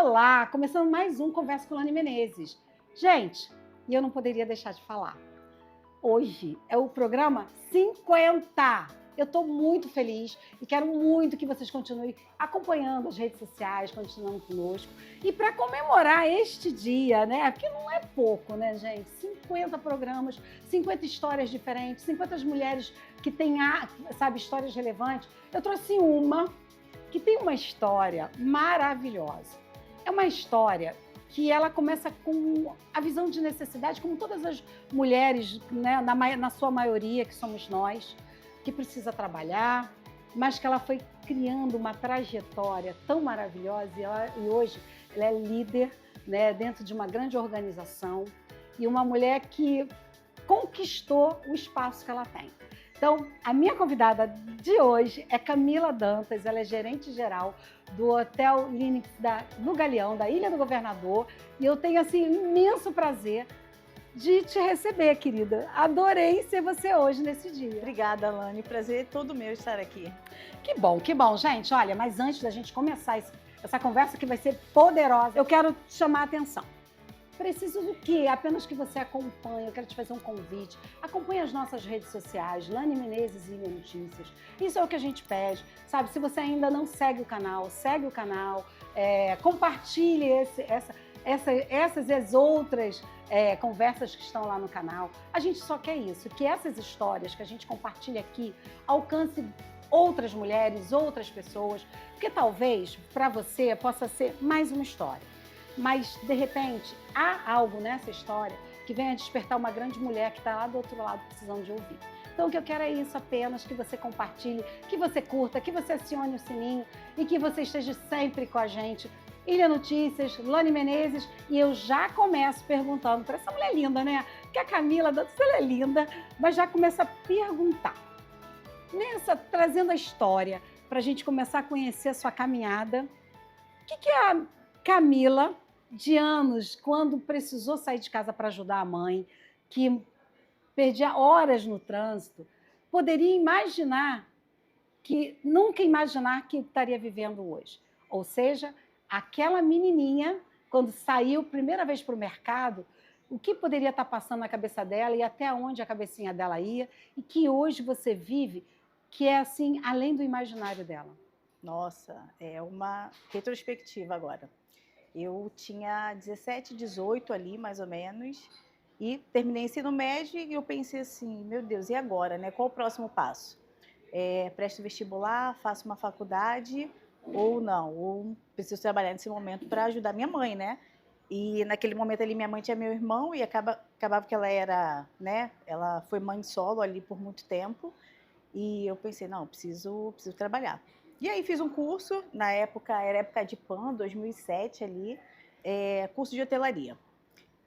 Olá, começando mais um Conversa com Lani Menezes. Gente, e eu não poderia deixar de falar. Hoje é o programa 50. Eu estou muito feliz e quero muito que vocês continuem acompanhando as redes sociais, continuando conosco. E para comemorar este dia, né? Porque não é pouco, né, gente? 50 programas, 50 histórias diferentes, 50 mulheres que têm, sabe, histórias relevantes. Eu trouxe uma que tem uma história maravilhosa. É uma história que ela começa com a visão de necessidade, como todas as mulheres, né, na sua maioria, que somos nós, que precisa trabalhar, mas que ela foi criando uma trajetória tão maravilhosa e hoje ela é líder, né, dentro de uma grande organização e uma mulher que conquistou o espaço que ela tem. Então, a minha convidada de hoje é Camila Dantas, ela é gerente geral do Hotel Linux no Galeão, da Ilha do Governador, e eu tenho, assim, imenso prazer de te receber, querida. Adorei ser você hoje nesse dia. Obrigada, Lani. Prazer todo meu estar aqui. Que bom, gente. Olha, mas antes da gente começar essa conversa que vai ser poderosa, eu quero te chamar a atenção. Preciso do quê? Apenas que você acompanhe, eu quero te fazer um convite. Acompanhe as nossas redes sociais, Lani Menezes e Ilha Notícias. Isso é o que a gente pede, sabe? Se você ainda não segue o canal, compartilhe essas e as outras conversas que estão lá no canal. A gente só quer isso, que essas histórias que a gente compartilha aqui alcance outras mulheres, outras pessoas, porque talvez para você possa ser mais uma história. Mas, de repente, há algo nessa história que venha despertar uma grande mulher que está lá do outro lado precisando de ouvir. Então, o que eu quero é isso apenas, que você compartilhe, que você curta, que você acione o sininho e que você esteja sempre com a gente. Ilha Notícias, Lani Menezes, e eu já começo perguntando para essa mulher linda, né? Que a Camila, ela é linda, mas já começa a perguntar. Trazendo a história, para a gente começar a conhecer a sua caminhada. O que é a Camila, de anos, quando precisou sair de casa para ajudar a mãe, que perdia horas no trânsito, poderia nunca imaginar que estaria vivendo hoje. Ou seja, aquela menininha, quando saiu primeira vez para o mercado, o que poderia estar passando na cabeça dela e até onde a cabecinha dela ia, e que hoje você vive, que é assim, além do imaginário dela. Nossa, é uma retrospectiva agora. Eu tinha 17, 18 ali, mais ou menos, e terminei ensino médio e eu pensei assim, meu Deus, e agora, né? Qual o próximo passo? Presto vestibular, faço uma faculdade ou não? Ou preciso trabalhar nesse momento para ajudar minha mãe, né? E naquele momento ali minha mãe tinha meu irmão e acabava que ela era, né? Ela foi mãe solo ali por muito tempo e eu pensei, não, preciso trabalhar. E aí fiz um curso, na época, era época de PAN, 2007 ali, curso de hotelaria.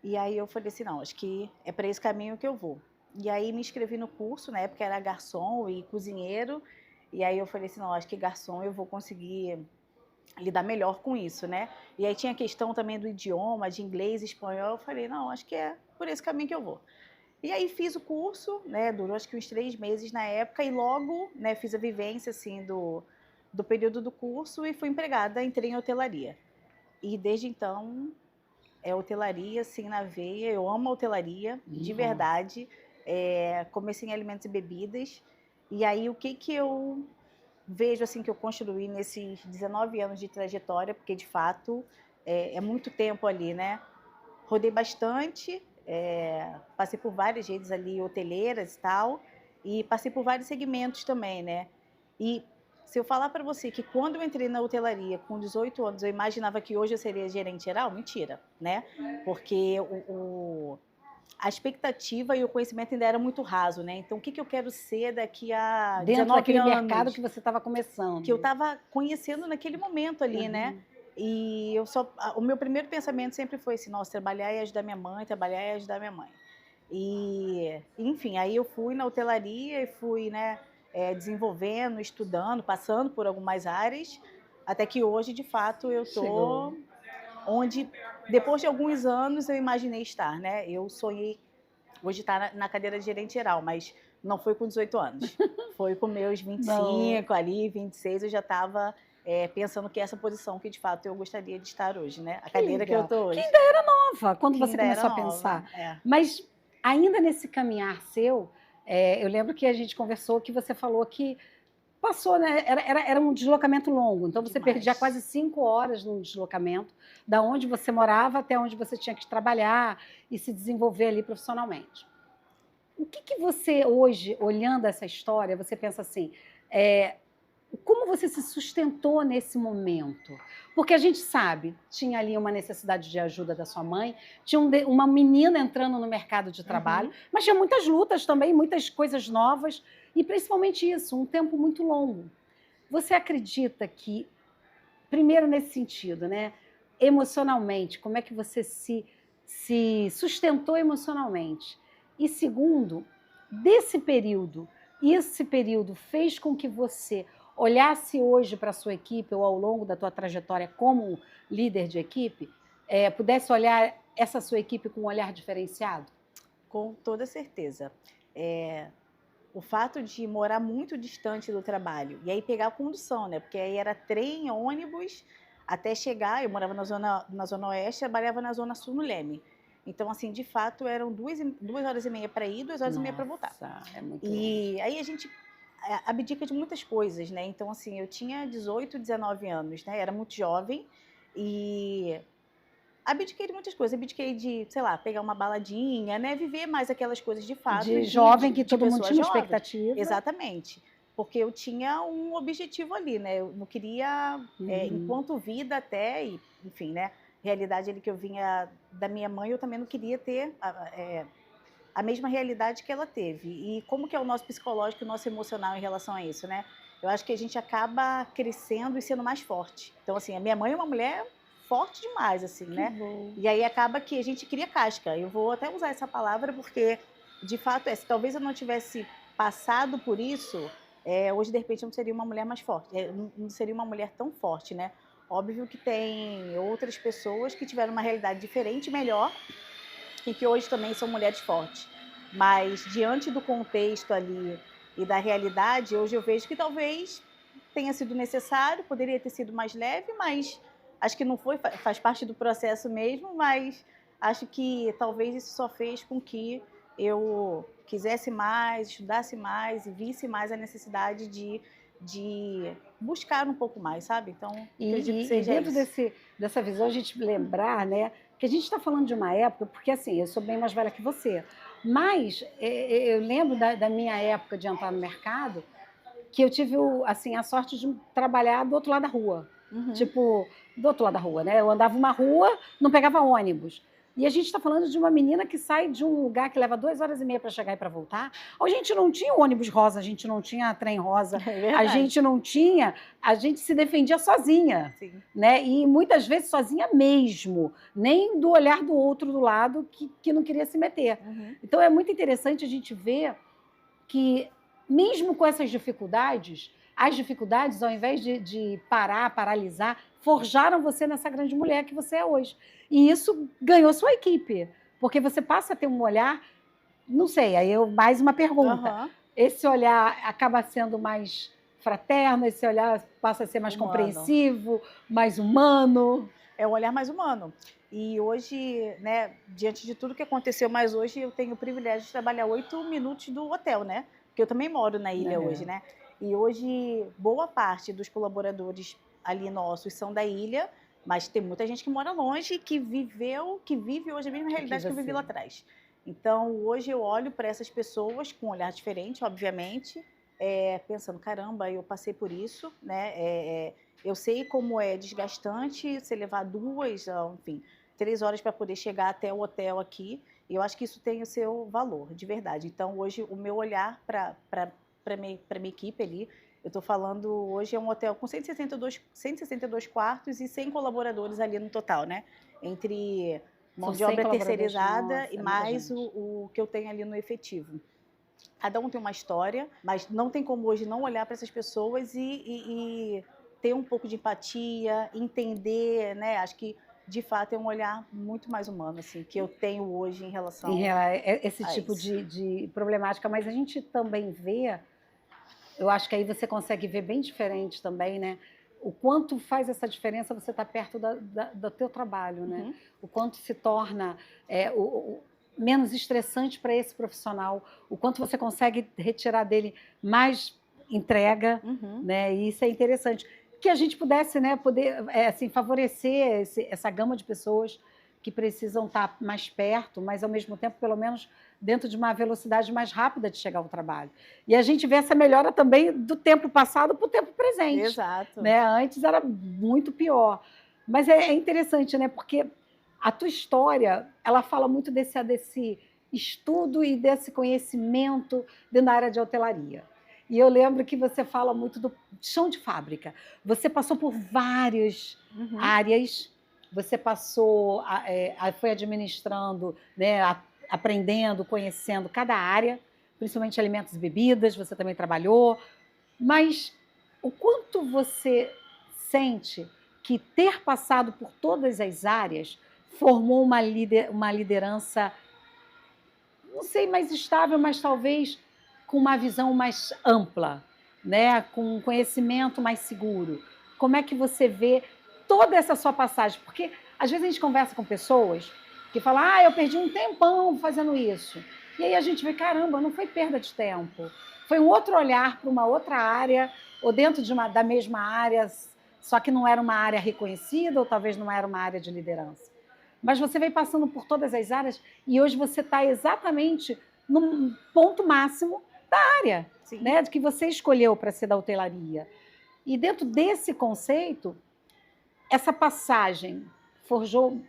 E aí eu falei assim, não, acho que é para esse caminho que eu vou. E aí me inscrevi no curso, na época era garçom e cozinheiro, e aí eu falei assim, não, acho que garçom eu vou conseguir lidar melhor com isso, né? E aí tinha a questão também do idioma, de inglês e espanhol, eu falei, não, acho que é por esse caminho que eu vou. E aí fiz o curso, né, durou acho que uns 3 meses na época, e logo, né, fiz a vivência, assim, do período do curso e fui empregada, entrei em hotelaria. E desde então, é hotelaria, assim, na veia. Eu amo a hotelaria, de verdade. Comecei em alimentos e bebidas. E aí, o que eu vejo, assim, que eu construí nesses 19 anos de trajetória, porque, de fato, é muito tempo ali, né? Rodei bastante, passei por várias redes ali, hoteleiras e tal, e passei por vários segmentos também, né? E se eu falar para você que quando eu entrei na hotelaria com 18 anos, eu imaginava que hoje eu seria gerente geral, mentira, né? Porque a expectativa e o conhecimento ainda era muito raso, né? Então, o que eu quero ser daqui a Dentro 19 daquele anos? mercado que você estava começando. Que eu estava conhecendo naquele momento ali, né? E o meu primeiro pensamento sempre foi assim, nossa, trabalhar e ajudar minha mãe, trabalhar e ajudar minha mãe. E, enfim, aí eu fui na hotelaria e fui, né, desenvolvendo, estudando, passando por algumas áreas, até que hoje, de fato, eu estou onde, depois de alguns anos, eu imaginei estar, né? Eu sonhei hoje estar na cadeira de gerente geral, mas não foi com 18 anos. Foi com meus 25 ali, 26, eu já estava pensando que é essa posição que de fato eu gostaria de estar hoje, né? A Que cadeira que eu legal. estou Que hoje. ainda era nova quando Que você ainda começou era a pensar. nova. Mas ainda nesse caminhar seu, eu lembro que a gente conversou que você falou que passou, né? Era um deslocamento longo, então você Demais. perdia quase 5 horas no deslocamento, da onde você morava até onde você tinha que trabalhar e se desenvolver ali profissionalmente. O que você hoje, olhando essa história, você pensa assim, como você se sustentou nesse momento? Porque a gente sabe, tinha ali uma necessidade de ajuda da sua mãe, tinha uma menina entrando no mercado de trabalho, mas tinha muitas lutas também, muitas coisas novas, e principalmente isso, um tempo muito longo. Você acredita que, primeiro nesse sentido, né, emocionalmente, como é que você se sustentou emocionalmente? E segundo, desse período, esse período fez com que você olhasse hoje para a sua equipe ou ao longo da tua trajetória como líder de equipe, pudesse olhar essa sua equipe com um olhar diferenciado? Com toda certeza. O fato de morar muito distante do trabalho e aí pegar a condução, né? Porque aí era trem, ônibus, até chegar. Eu morava na zona oeste, trabalhava na zona sul, no Leme. Então, assim, de fato, eram 2 horas e meia para ir, 2 horas e meia para voltar. Nossa, é muito E longe. aí a gente abdica de muitas coisas, né? Então, assim, eu tinha 18, 19 anos, né? Era muito jovem e abdiquei de muitas coisas. Abdiquei de, sei lá, pegar uma baladinha, né? Viver mais aquelas coisas de fato De jovem que de todo mundo pessoa tinha uma jovem. expectativa. Exatamente. Porque eu tinha um objetivo ali, né? Eu não queria, enquanto vida até, e, enfim, né? Realidade ali que eu vinha da minha mãe, eu também não queria ter a mesma realidade que ela teve. E como que é o nosso psicológico e o nosso emocional em relação a isso, né? Eu acho que a gente acaba crescendo e sendo mais forte. Então, assim, a minha mãe é uma mulher forte demais, assim, Que né? bom. E aí acaba que a gente cria casca. Eu vou até usar essa palavra porque, de fato, se talvez eu não tivesse passado por isso, hoje, de repente, eu não seria uma mulher mais forte. Não seria uma mulher tão forte, né? Óbvio que tem outras pessoas que tiveram uma realidade diferente, melhor, e que hoje também são mulheres fortes. Mas, diante do contexto ali e da realidade, hoje eu vejo que talvez tenha sido necessário, poderia ter sido mais leve, mas acho que não foi, faz parte do processo mesmo, mas acho que talvez isso só fez com que eu quisesse mais, estudasse mais e visse mais a necessidade de buscar um pouco mais, sabe? Então, acredito que E seja dentro isso. dessa visão, a gente lembrar, né, que a gente está falando de uma época, porque assim, eu sou bem mais velha que você, mas eu lembro da minha época de entrar no mercado, que eu tive assim, a sorte de trabalhar do outro lado da rua. Tipo, do outro lado da rua, né? Eu andava uma rua, não pegava ônibus. E a gente está falando de uma menina que sai de um lugar que leva 2 horas e meia para chegar e para voltar. A gente não tinha ônibus rosa, a gente não tinha trem rosa, É verdade. a gente se defendia sozinha. Sim. Né? E muitas vezes sozinha mesmo, nem do olhar do outro do lado que não queria se meter. Então é muito interessante a gente ver que, mesmo com essas dificuldades, as dificuldades, ao invés de paralisar, forjaram você nessa grande mulher que você é hoje. E isso ganhou sua equipe, porque você passa a ter um olhar, não sei, aí mais uma pergunta. Esse olhar acaba sendo mais fraterno, esse olhar passa a ser mais Humano. compreensivo, mais humano. É um olhar mais humano. E hoje, né, diante de tudo que aconteceu, mas hoje eu tenho o privilégio de trabalhar 8 minutos do hotel, né? Porque eu também moro na ilha hoje, né? E hoje, boa parte dos colaboradores ali nossos são da ilha, mas tem muita gente que mora longe, que vive hoje a mesma realidade que eu vivi lá atrás. Então, hoje eu olho para essas pessoas com um olhar diferente, obviamente, pensando, caramba, eu passei por isso, né? Eu sei como é desgastante você levar 2, enfim, 3 horas para poder chegar até o hotel aqui. E eu acho que isso tem o seu valor, de verdade. Então, hoje, o meu olhar para minha equipe ali, eu estou falando, hoje é um hotel com 162 quartos e 100 colaboradores ali no total, né? Entre mão de obra terceirizada e mais o que eu tenho ali no efetivo. Cada um tem uma história, mas não tem como hoje não olhar para essas pessoas e ter um pouco de empatia, entender, né? Acho que, de fato, é um olhar muito mais humano, assim, que eu tenho hoje em relação a esse tipo isso. de problemática. Mas a gente também vê, eu acho que aí você consegue ver bem diferente também, né? o quanto faz essa diferença você estar perto do teu trabalho, né? Uhum. O quanto se torna menos estressante para esse profissional, o quanto você consegue retirar dele mais entrega, Uhum. né? E isso é interessante. Que a gente pudesse, né, poder assim, favorecer essa gama de pessoas que precisam estar mais perto, mas ao mesmo tempo, pelo menos, dentro de uma velocidade mais rápida de chegar ao trabalho. E a gente vê essa melhora também do tempo passado para o tempo presente. Exato. Né? Antes era muito pior. Mas é interessante, né? Porque a tua história, ela fala muito desse estudo e desse conhecimento dentro da área de hotelaria. E eu lembro que você fala muito do chão de fábrica. Você passou por várias áreas, você passou, foi administrando, né, aprendendo, conhecendo cada área, principalmente alimentos e bebidas, você também trabalhou. Mas o quanto você sente que ter passado por todas as áreas formou uma liderança, não sei, mais estável, mas talvez com uma visão mais ampla, né? Com um conhecimento mais seguro. Como é que você vê toda essa sua passagem? Porque às vezes a gente conversa com pessoas que falam, eu perdi um tempão fazendo isso. E aí a gente vê, caramba, não foi perda de tempo. Foi um outro olhar para uma outra área, ou dentro da mesma área, só que não era uma área reconhecida, ou talvez não era uma área de liderança. Mas você veio passando por todas as áreas e hoje você está exatamente no ponto máximo da área, né, que você escolheu para ser da hotelaria. E dentro desse conceito, essa passagem forjou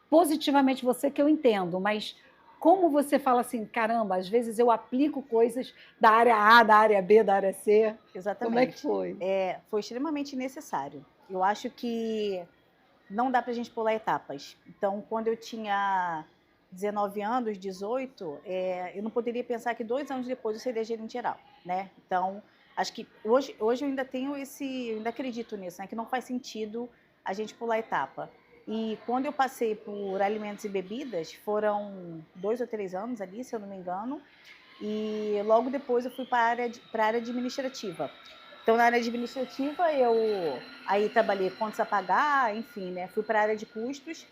positivamente você, que eu entendo, mas como você fala assim, caramba, às vezes eu aplico coisas da área A, da área B, da área C. Exatamente. Como é que foi? Foi extremamente necessário. Eu acho que não dá para a gente pular etapas. Então, quando eu tinha 19 anos, 18, eu não poderia pensar que 2 anos depois eu seria gerente geral, né? Então, acho que hoje eu ainda tenho eu ainda acredito nisso, né? Que não faz sentido a gente pular etapa. E quando eu passei por alimentos e bebidas, foram 2 ou 3 anos ali, se eu não me engano, e logo depois eu fui para a área administrativa. Então, na área administrativa, eu aí trabalhei contas a pagar, enfim, né? Fui para a área de custos.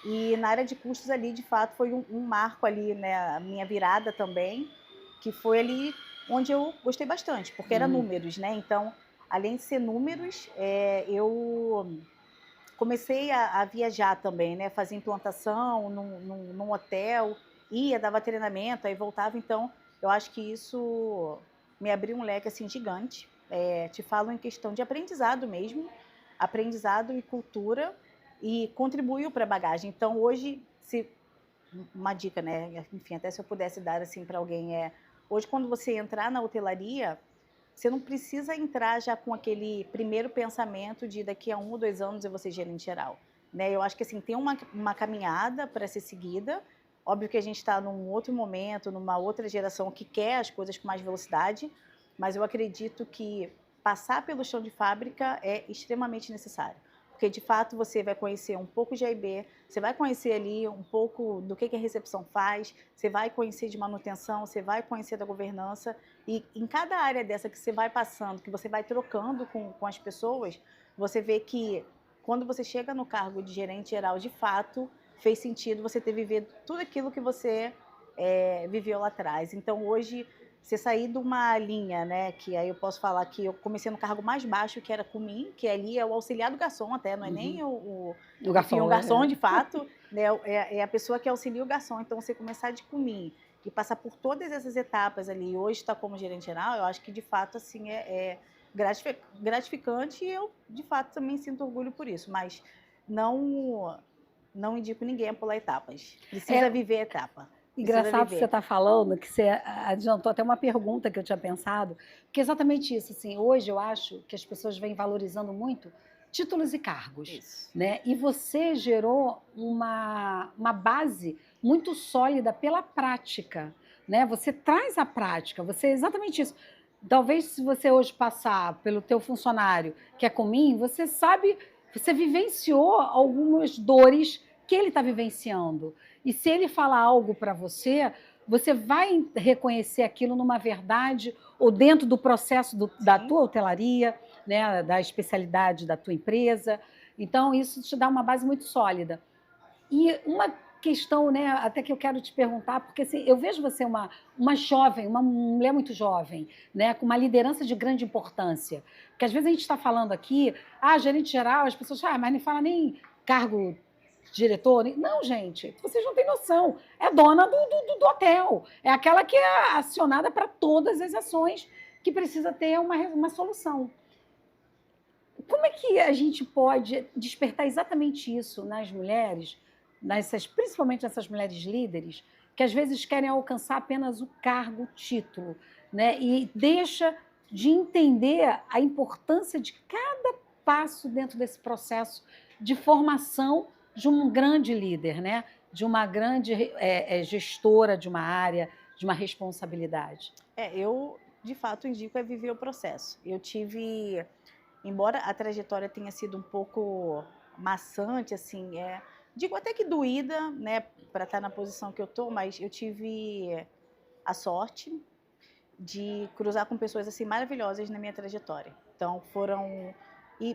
E na área de custos ali, de fato, foi um marco ali, né? A minha virada também, que foi ali onde eu gostei bastante, porque era números, né? Então, além de ser números, eu comecei a viajar também, né? Fazia implantação num hotel, dava treinamento, aí voltava. Então, eu acho que isso me abriu um leque assim gigante. Te falo em questão de aprendizado mesmo, aprendizado e cultura, e contribuiu para a bagagem. Então, hoje, uma dica, né? Enfim, até se eu pudesse dar assim para alguém, hoje quando você entrar na hotelaria, você não precisa entrar já com aquele primeiro pensamento de daqui a 1 ou 2 anos eu vou ser gerente geral, né? Eu acho que assim, tem uma caminhada para ser seguida. Óbvio que a gente está num outro momento, numa outra geração que quer as coisas com mais velocidade, mas eu acredito que passar pelo chão de fábrica é extremamente necessário. Porque, de fato, você vai conhecer um pouco de A&B, você vai conhecer ali um pouco do que a recepção faz, você vai conhecer de manutenção, você vai conhecer da governança. E em cada área dessa que você vai passando, que você vai trocando com as pessoas, você vê que quando você chega no cargo de gerente geral, de fato, fez sentido você ter vivido tudo aquilo que você viveu lá atrás. Então, hoje, você sair de uma linha, né, que aí eu posso falar que eu comecei no cargo mais baixo, que era comin, que ali é o auxiliar do garçom até, não é nem o garçom, enfim, o garçom de fato, né, é a pessoa que auxilia o garçom. Então, você começar de comin e passar por todas essas etapas ali, e hoje está como gerente geral, eu acho que de fato assim é gratificante, e eu de fato também sinto orgulho por isso, mas não indico ninguém a pular etapas. Precisa viver a etapa. Engraçado que você está falando, que você adiantou até uma pergunta que eu tinha pensado, que é exatamente isso. Assim, hoje eu acho que as pessoas vêm valorizando muito títulos e cargos. Isso. Né? E você gerou uma base muito sólida pela prática. Né? Você traz a prática, você é exatamente isso. Talvez se você hoje passar pelo teu funcionário que é comin, você sabe, você vivenciou algumas dores que ele está vivenciando. E se ele falar algo para você, você vai reconhecer aquilo numa verdade ou dentro do processo da tua hotelaria, né, da especialidade da tua empresa. Então, isso te dá uma base muito sólida. E uma questão, né, até que eu quero te perguntar, porque assim, eu vejo você uma jovem, uma mulher muito jovem, né, com uma liderança de grande importância. Porque às vezes a gente está falando aqui, gerente geral, as pessoas falam, mas não fala nem cargo diretor. Não, gente, vocês não têm noção. É dona do hotel. É aquela que é acionada para todas as ações que precisa ter uma solução. Como é que a gente pode despertar exatamente isso nas mulheres, principalmente nessas mulheres líderes, que às vezes querem alcançar apenas o cargo, o título, né? E deixa de entender a importância de cada passo dentro desse processo de formação de um grande líder, né? De uma grande gestora de uma área, de uma responsabilidade. Eu, de fato, indico viver o processo. Eu tive... Embora a trajetória tenha sido um pouco maçante, assim, digo até que doída, né, para estar na posição que eu estou, mas eu tive a sorte de cruzar com pessoas assim maravilhosas na minha trajetória. Então e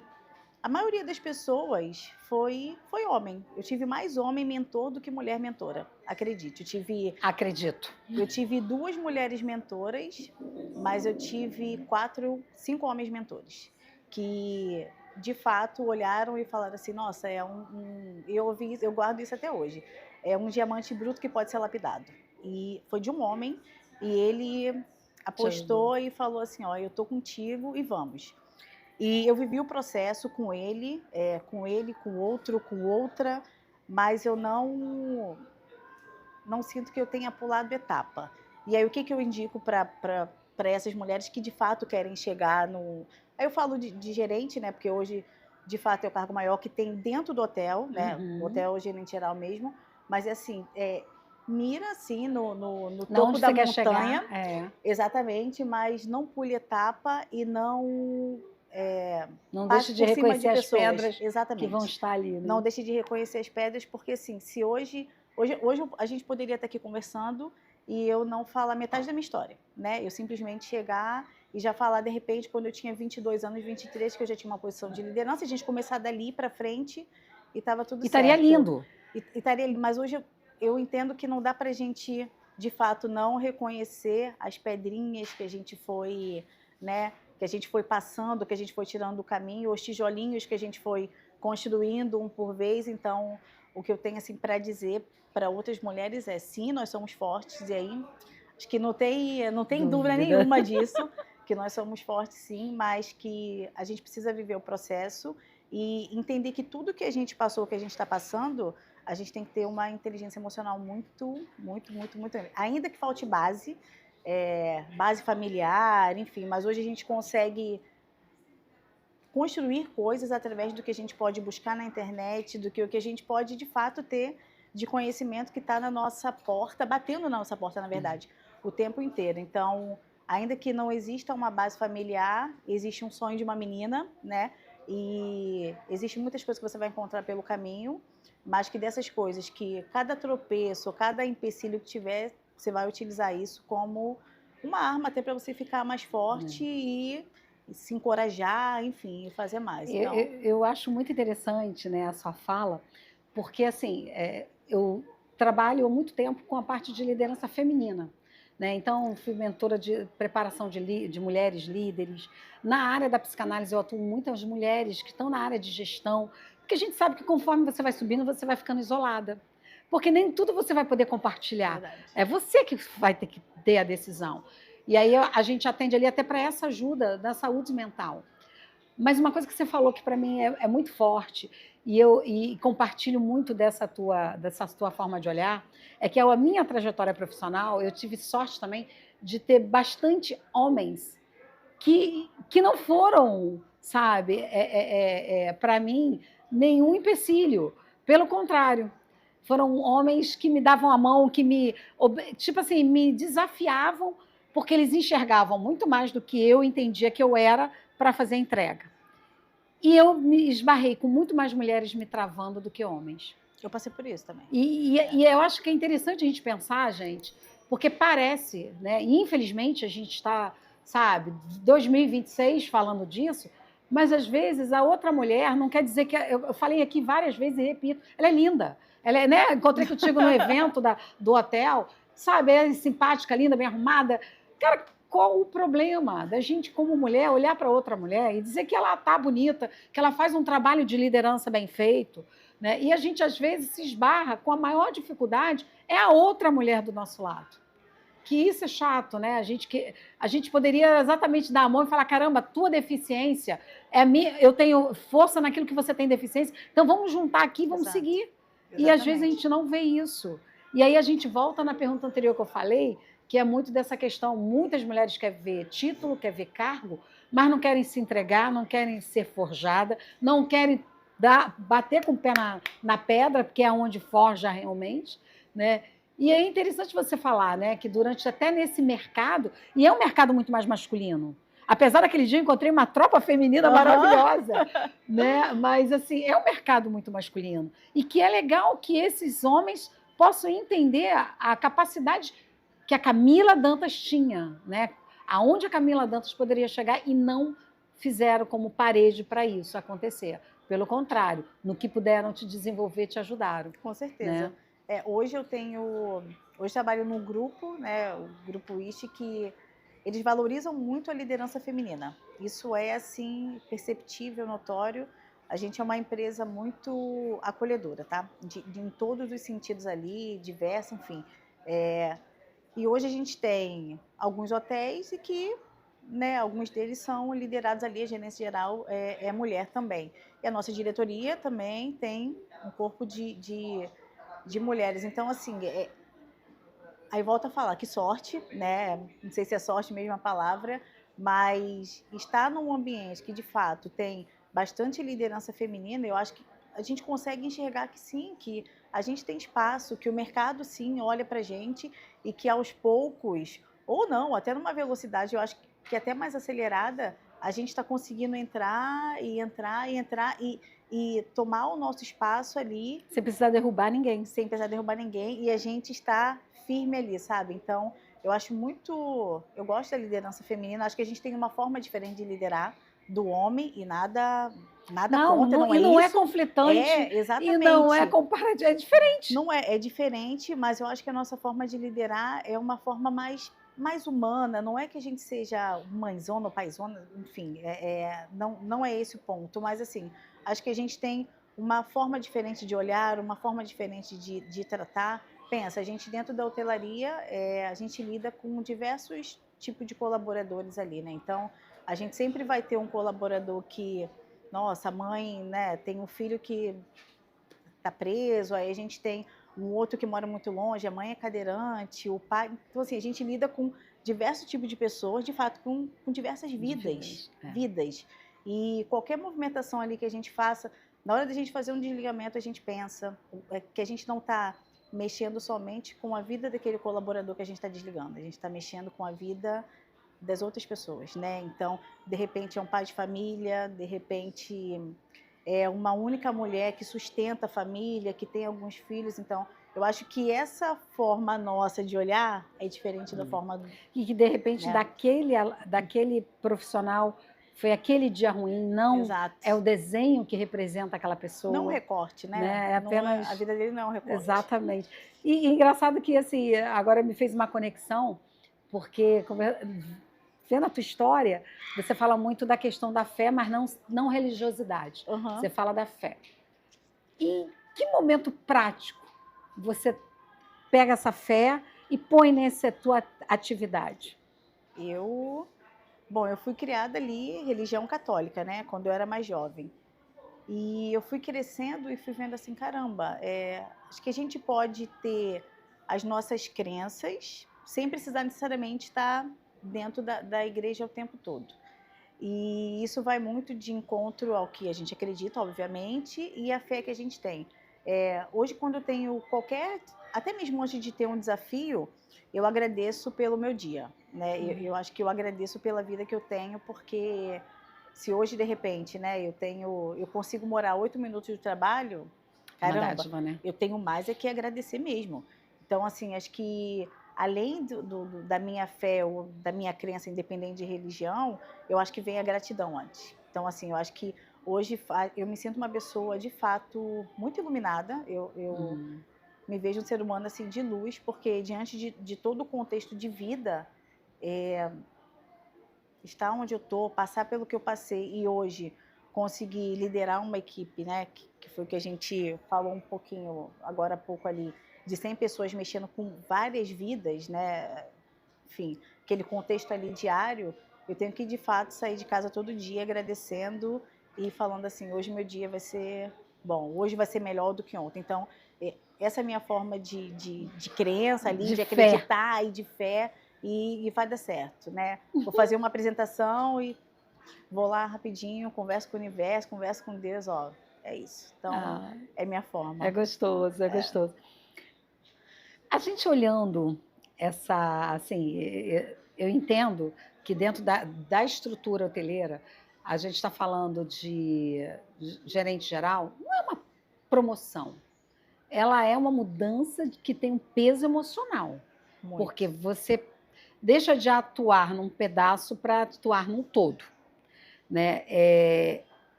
a maioria das pessoas foi homem. Eu tive mais homem mentor do que mulher mentora, acredite. Acredito. Eu tive 2 mulheres mentoras, mas eu tive 5 homens mentores que de fato olharam e falaram assim, nossa, eu guardo isso até hoje, é um diamante bruto que pode ser lapidado. E foi de um homem, e ele apostou e falou assim, eu tô contigo e vamos. E eu vivi o processo com ele, com outro, com outra, mas eu não sinto que eu tenha pulado etapa. E aí o que eu indico para essas mulheres que de fato querem chegar no... Aí eu falo de gerente, né? Porque hoje, de fato, é o cargo maior que tem dentro do hotel, né? O hotel gerente geral mesmo. Mas assim, mira assim no topo da montanha. Exatamente, mas não pule etapa e não deixe de reconhecer as pedras Exatamente. que vão estar ali. Né? Não deixe de reconhecer as pedras, porque assim, se hoje a gente poderia estar aqui conversando e eu não falar metade da minha história, né? Eu simplesmente chegar e já falar, de repente, quando eu tinha 22 anos, 23, que eu já tinha uma posição de liderança, a gente começar dali para frente e estava tudo certo. Estaria lindo. Estaria lindo, mas hoje eu entendo que não dá para a gente, de fato, não reconhecer as pedrinhas que a gente foi, né? Que a gente foi passando, que a gente foi tirando do caminho, os tijolinhos que a gente foi construindo um por vez. Então, o que eu tenho assim para dizer para outras mulheres é sim, nós somos fortes, e aí acho que não tem dúvida nenhuma disso, que nós somos fortes sim, mas que a gente precisa viver o processo e entender que tudo que a gente passou, que a gente está passando, a gente tem que ter uma inteligência emocional muito, muito, muito, muito grande. Ainda que falte base familiar, enfim, mas hoje a gente consegue construir coisas através do que a gente pode buscar na internet, do que o que a gente pode, de fato, ter de conhecimento que está na nossa porta, batendo na nossa porta, na verdade, o tempo inteiro. Então, ainda que não exista uma base familiar, existe um sonho de uma menina, né? E existem muitas coisas que você vai encontrar pelo caminho, mas que dessas coisas, que cada tropeço, cada empecilho que tiver, você vai utilizar isso como uma arma até para você ficar mais forte e se encorajar, enfim, fazer mais. Então... Eu acho muito interessante, né, a sua fala, porque assim, eu trabalho há muito tempo com a parte de liderança feminina. Né? Então, fui mentora de preparação de mulheres líderes. Na área da psicanálise, eu atuo muitas mulheres que estão na área de gestão, porque a gente sabe que conforme você vai subindo, você vai ficando isolada. Porque nem tudo você vai poder compartilhar. Verdade. É você que vai ter que ter a decisão. E aí a gente atende ali até para essa ajuda da saúde mental. Mas uma coisa que você falou que para mim é muito forte, e compartilho muito dessa tua forma de olhar, é que a minha trajetória profissional, eu tive sorte também de ter bastante homens que não foram, sabe, para mim, nenhum empecilho. Pelo contrário, foram homens que me davam a mão, que tipo assim, me desafiavam, porque eles enxergavam muito mais do que eu entendia que eu era para fazer a entrega. E eu me esbarrei com muito mais mulheres me travando do que homens. Eu passei por isso também. E eu acho que é interessante a gente pensar, gente, porque parece, né? E infelizmente a gente está, sabe, 2026 falando disso, Mas, às vezes, a outra mulher não quer dizer que... Eu falei aqui várias vezes e repito, ela é linda. Ela é, né? Encontrei contigo no evento do hotel, sabe? Ela é simpática, linda, bem arrumada. Cara, qual o problema da gente, como mulher, olhar para outra mulher e dizer que ela tá bonita, que ela faz um trabalho de liderança bem feito, né? E a gente, às vezes, se esbarra com a maior dificuldade é a outra mulher do nosso lado. Que isso é chato, né? A gente poderia exatamente dar a mão e falar: caramba, tua deficiência é minha, eu tenho força naquilo que você tem deficiência, então vamos juntar aqui, vamos Exato. seguir. Exatamente. E às vezes a gente não vê isso. E aí a gente volta na pergunta anterior que eu falei, que é muito dessa questão: muitas mulheres querem ver título, querem ver cargo, mas não querem se entregar, não querem ser forjada, não querem bater com o pé na pedra, porque é onde forja realmente, né? E é interessante você falar, né, que durante até nesse mercado, e é um mercado muito mais masculino. Apesar daquele dia eu encontrei uma tropa feminina maravilhosa, né? Mas assim, é um mercado muito masculino. E que é legal que esses homens possam entender a capacidade que a Camila Dantas tinha, né? Aonde a Camila Dantas poderia chegar e não fizeram como parede para isso acontecer. Pelo contrário, no que puderam te desenvolver, te ajudaram. Com certeza. Né? Hoje trabalho num grupo, né, o Grupo IST, que eles valorizam muito a liderança feminina. Isso é, assim, perceptível, notório. A gente é uma empresa muito acolhedora, tá? Em todos os sentidos ali, diversa, enfim. E hoje a gente tem alguns hotéis e que, né, alguns deles são liderados ali, a gerência geral é mulher também. E a nossa diretoria também tem um corpo de mulheres. Então, assim, aí volta a falar que sorte, né? Não sei se é sorte mesmo a palavra, mas estar num ambiente que de fato tem bastante liderança feminina, eu acho que a gente consegue enxergar que sim, que a gente tem espaço, que o mercado sim olha pra gente e que aos poucos, ou não, até numa velocidade, eu acho que até mais acelerada, a gente está conseguindo entrar e tomar o nosso espaço ali. Sem precisar derrubar ninguém. Sem precisar derrubar ninguém. E a gente está firme ali, sabe? Então, eu acho muito... Eu gosto da liderança feminina. Acho que a gente tem uma forma diferente de liderar do homem e nada contra, não é não isso. É conflitante. Exatamente. E não é comparativo. É diferente. Não é diferente, mas eu acho que a nossa forma de liderar é uma forma mais humana. Não é que a gente seja mãezona ou paizona, enfim, não é esse o ponto. Mas, assim, acho que a gente tem uma forma diferente de olhar, uma forma diferente de tratar. Pensa, a gente dentro da hotelaria, a gente lida com diversos tipos de colaboradores ali, né? Então, a gente sempre vai ter um colaborador que, nossa, a mãe, né, tem um filho que está preso, aí a gente tem um outro que mora muito longe, a mãe é cadeirante, o pai... Então, assim, a gente lida com diversos tipos de pessoas, de fato, com diversas vidas. E qualquer movimentação ali que a gente faça, na hora da gente fazer um desligamento, a gente pensa que a gente não está mexendo somente com a vida daquele colaborador que a gente está desligando, a gente está mexendo com a vida das outras pessoas, né? Então, de repente é um pai de família, de repente é uma única mulher que sustenta a família, que tem alguns filhos. Então, eu acho que essa forma nossa de olhar é diferente da forma... E que, de repente, daquele profissional foi aquele dia ruim, não. Exato. É o desenho que representa aquela pessoa. Não um recorte, né? É apenas... a vida dele não é um recorte. Exatamente. E engraçado que, assim, agora me fez uma conexão, porque, vendo a tua história, você fala muito da questão da fé, mas não religiosidade. Uhum. Você fala da fé. E em que momento prático você pega essa fé e põe nessa tua atividade? Eu fui criada ali, religião católica, né? Quando eu era mais jovem. E eu fui crescendo e fui vendo assim, caramba, acho que a gente pode ter as nossas crenças sem precisar necessariamente estar dentro da igreja o tempo todo. E isso vai muito de encontro ao que a gente acredita, obviamente, e a fé que a gente tem. Hoje, quando eu tenho até mesmo antes de ter um desafio, eu agradeço pelo meu dia, né? Eu acho que eu agradeço pela vida que eu tenho, porque se hoje, de repente, né, eu consigo morar 8 minutos do trabalho, caramba, dádiva, né? Eu tenho mais que agradecer mesmo. Então, assim, acho que além da minha fé ou da minha crença, independente de religião, eu acho que vem a gratidão antes. Então, assim, eu acho que hoje eu me sinto uma pessoa, de fato, muito iluminada. Eu me vejo um ser humano, assim, de luz, porque diante de todo o contexto de vida, estar onde eu estou, passar pelo que eu passei e hoje conseguir liderar uma equipe, né, que foi o que a gente falou um pouquinho agora há pouco ali, de 100 pessoas mexendo com várias vidas, né, enfim, aquele contexto ali diário, eu tenho que de fato sair de casa todo dia agradecendo e falando assim, hoje meu dia vai ser bom, hoje vai ser melhor do que ontem. Então, essa é a minha forma de crença ali, de fé. acreditar e de fé, e vai dar certo, né? Vou fazer uma apresentação e vou lá rapidinho, converso com o universo, converso com Deus, ó, é isso. Então, é minha forma. É gostoso, é gostoso. A gente olhando essa, assim, eu entendo que dentro da estrutura hoteleira, a gente está falando de gerente geral, não é uma promoção, ela é uma mudança que tem um peso emocional, Muito. porque você deixa de atuar num pedaço para atuar num todo, né?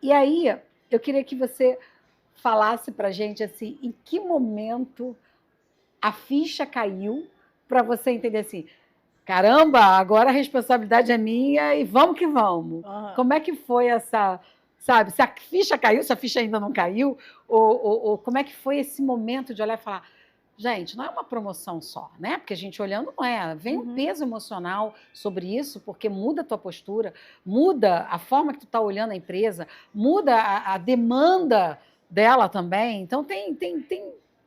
E aí eu queria que você falasse para a gente assim, em que momento a ficha caiu para você entender assim, caramba, agora a responsabilidade é minha e vamos que vamos. Uhum. Como é que foi essa, sabe, se a ficha caiu, se a ficha ainda não caiu, ou como é que foi esse momento de olhar e falar, gente, não é uma promoção só, né? Porque a gente olhando não é, vem um peso emocional sobre isso, porque muda a tua postura, muda a forma que tu está olhando a empresa, muda a demanda dela também, então tem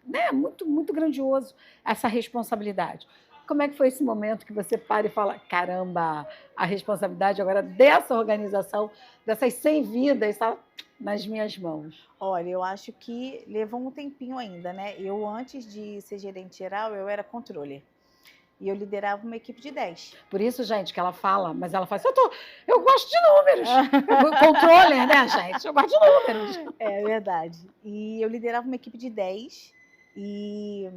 né, muito, muito grandioso essa responsabilidade. Como é que foi esse momento que você para e fala, caramba, a responsabilidade agora dessa organização, dessas 100 vidas, está nas minhas mãos? Olha, eu acho que levou um tempinho ainda, né? Eu, antes de ser gerente geral, eu era controller. E eu liderava uma equipe de 10. Por isso, gente, que ela fala, mas ela fala assim, eu gosto de números. Controller, né, gente? Eu gosto de números. É verdade. E eu liderava uma equipe de 10 e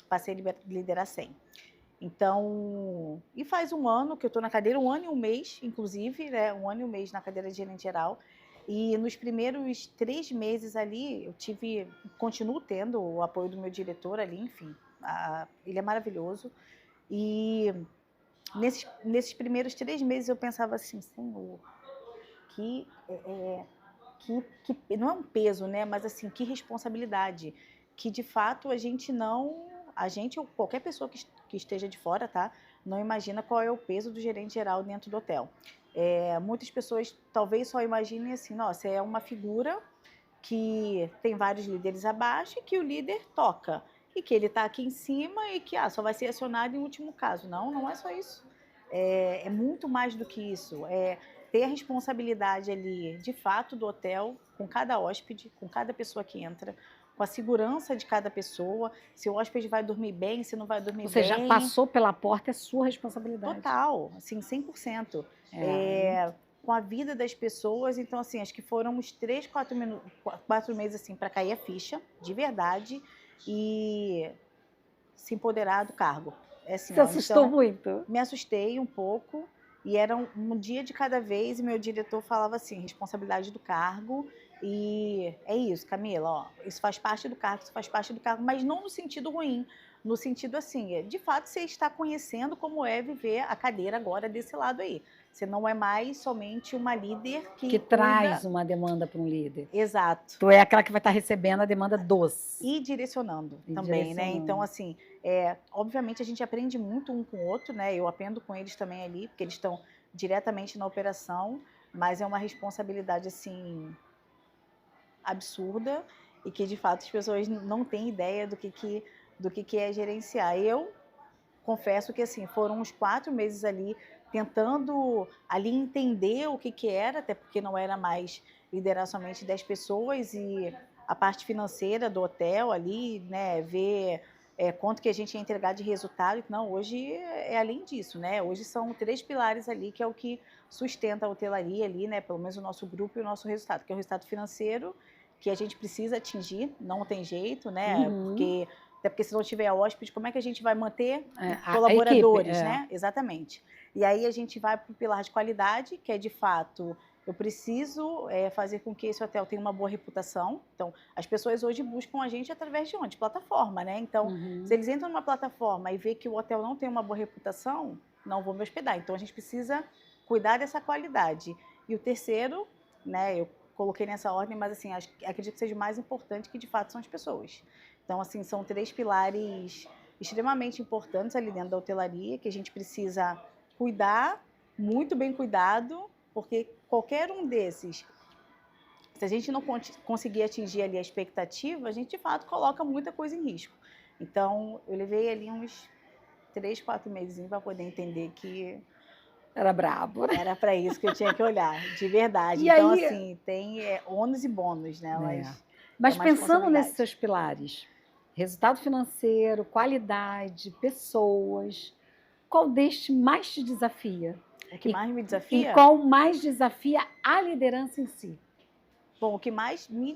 passei a liderar 100. Então, e faz um ano que eu estou na cadeira, 1 ano e 1 mês, inclusive, né? 1 ano e 1 mês na cadeira de gerente geral. E nos primeiros 3 meses ali, continuo tendo o apoio do meu diretor ali, enfim, ele é maravilhoso. E nesses primeiros 3 meses eu pensava assim, Senhor, que não é um peso, né? Mas assim, que responsabilidade, que de fato a gente ou qualquer pessoa que esteja de fora, tá? Não imagina qual é o peso do gerente geral dentro do hotel. Muitas pessoas talvez só imaginem assim, nossa, é uma figura que tem vários líderes abaixo e que o líder toca. E que ele está aqui em cima e que só vai ser acionado em último caso. Não, não é só isso. É muito mais do que isso. Ter a responsabilidade ali, de fato, do hotel, com cada hóspede, com cada pessoa que entra, com a segurança de cada pessoa, se o hóspede vai dormir bem, se não vai dormir bem. Você já passou pela porta, é sua responsabilidade. Total, assim, 100%. Com a vida das pessoas, então, assim, acho que foram uns 3, 4 meses, assim, para cair a ficha, de verdade, e se empoderar do cargo. Assim, Você assustou muito? Me assustei um pouco, e era um dia de cada vez, e meu diretor falava assim, responsabilidade do cargo, e é isso, Camila, ó, isso faz parte do cargo, mas não no sentido ruim, no sentido assim, de fato você está conhecendo como é viver a cadeira agora desse lado aí. Você não é mais somente uma líder que traz uma demanda para um líder. Exato. Tu é aquela que vai estar recebendo a demanda doce. E direcionando também, né? Então, assim, obviamente a gente aprende muito um com o outro, né? Eu aprendo com eles também ali, porque eles estão diretamente na operação, mas é uma responsabilidade, assim, absurda e que, de fato, as pessoas não têm ideia do que é gerenciar. Eu confesso que, assim, foram uns 4 meses ali tentando ali entender o que era, até porque não era mais liderar somente 10 pessoas e a parte financeira do hotel ali, né, ver quanto que a gente ia entregar de resultado. Não, hoje é além disso, né? Hoje são 3 pilares ali que é o que sustenta a hotelaria ali, né? Pelo menos o nosso grupo e o nosso resultado, que é o resultado financeiro, que a gente precisa atingir, não tem jeito, né? Até porque se não tiver hóspede, como é que a gente vai manter colaboradores, equipe, né? Exatamente. E aí a gente vai para o pilar de qualidade, que é de fato eu preciso fazer com que esse hotel tenha uma boa reputação. Então, as pessoas hoje buscam a gente através de onde? Plataforma, né? Então, se eles entram numa plataforma e vê que o hotel não tem uma boa reputação, não vou me hospedar. Então, a gente precisa cuidar dessa qualidade. E o terceiro, né, eu coloquei nessa ordem, mas assim, acredito que seja o mais importante, que de fato são as pessoas. Então, assim, são 3 pilares extremamente importantes ali dentro da hotelaria, que a gente precisa cuidar, muito bem cuidado, porque qualquer um desses, se a gente não conseguir atingir ali a expectativa, a gente de fato coloca muita coisa em risco. Então, eu levei ali uns 3, 4 meses para poder entender que Era brabo, né? era para isso que eu tinha que olhar, de verdade. E Então, aí, assim, tem ônus e bônus, né? mas É uma pensando nesses responsabilidade. seus pilares, resultado financeiro, qualidade, pessoas, qual deste mais te desafia? O que mais me E desafia? qual mais desafia a liderança em si? Bom, o que mais me